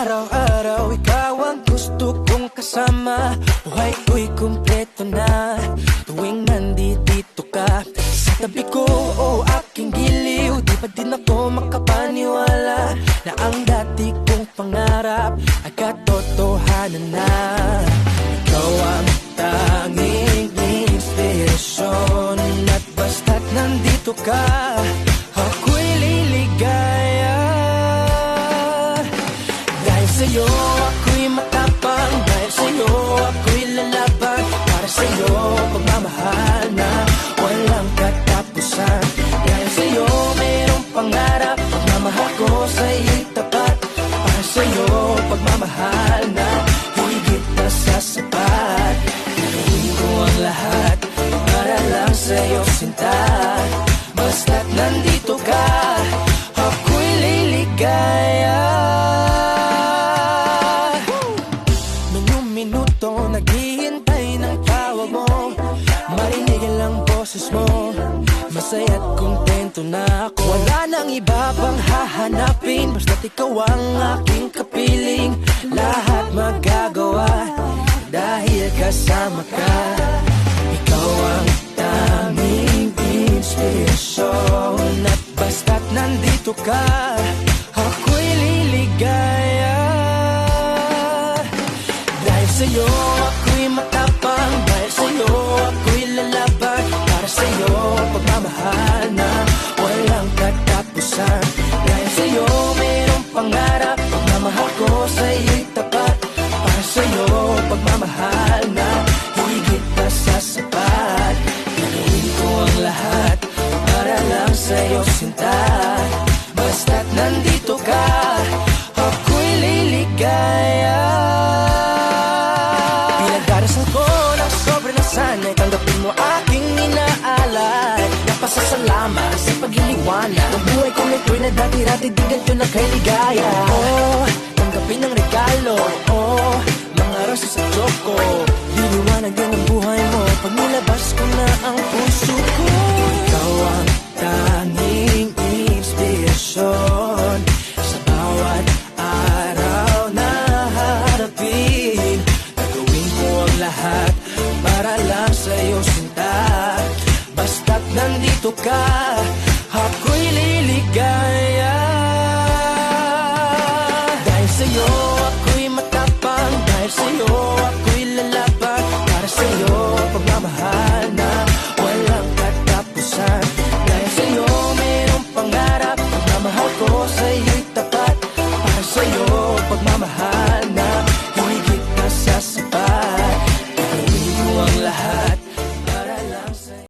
Araw-araw ikaw ang gusto kong kasama. Buhay ko'y kumpleto na tuwing nandito ka sa tabi ko, o aking giliw. Di pa din ako makapaniwala na ang dati kong pangarap ay katotohanan na. Ikaw ang tanging inspirasyon, at basta't nandito ka, ako'y liligaya. Dahil sa'yo ako'y matapang, dahil sa'yo ako'y lalaban. Para sa'yo pagmamahal na walang katapusan. Dahil sa'yo mayroong pangarap, pagmamahal ko sa'yo'y tapat. Para sa'yo pagmamahal na higit na sa sapat. Gagawin ko ang lahat para lang sa'yo sinta. Basta't nandito ka, ako'y liligaya. Minuto naghihintay ng tawag mo, marinig ang boses mo, masaya't kontento na ako. Wala nang iba pang hahanapin, basta't ikaw ang aking kapiling. Lahat magagawa dahil kasama ka. Ikaw ang tanging inspirasyon, at basta't nandito ka, ako'y liligaya. Dahil sa'yo ako'y matapang, dahil sa'yo ako'y lalaban. Para sa'yo pagmamahal na walang katapusan. Dahil sa'yo mayroong pangarap, pagmamahal ko sa'yo'y tapat. Para sa'yo pagmamahal na higit na sa sapat. Gagawin ko ang lahat para lang sa'yo sinta. Basta't nandito ka, ako'y liligaya. Pinagdarasal ko ng sobre na sana'y tanggapin mo aking inaalay. Napasasalamat sa pagliliwanag ng buhay ko nito'y na dati-rati di ganito na kay ligaya. Oh, tanggapin ang regalo, oh, mga rosas at choco. Liliwanag din ang buhay mo pag nilabas ko na ang puso ko. Ikaw ang tanging inspirasyon sa bawat araw na harapin. Gagawin ko ang lahat para lang sa'yo sinta. Basta't nandito ka, ako'y liligaya. Dahil sa'yo ako'y matapang, dahil sa'yo ako'y lalaban. Para sa'yo pagmamahal na walang katapusan. Dahil sa'yo mayroong pangarap, pagmamahal ko sa'yo'y tapat. Para sa'yo pagmamahal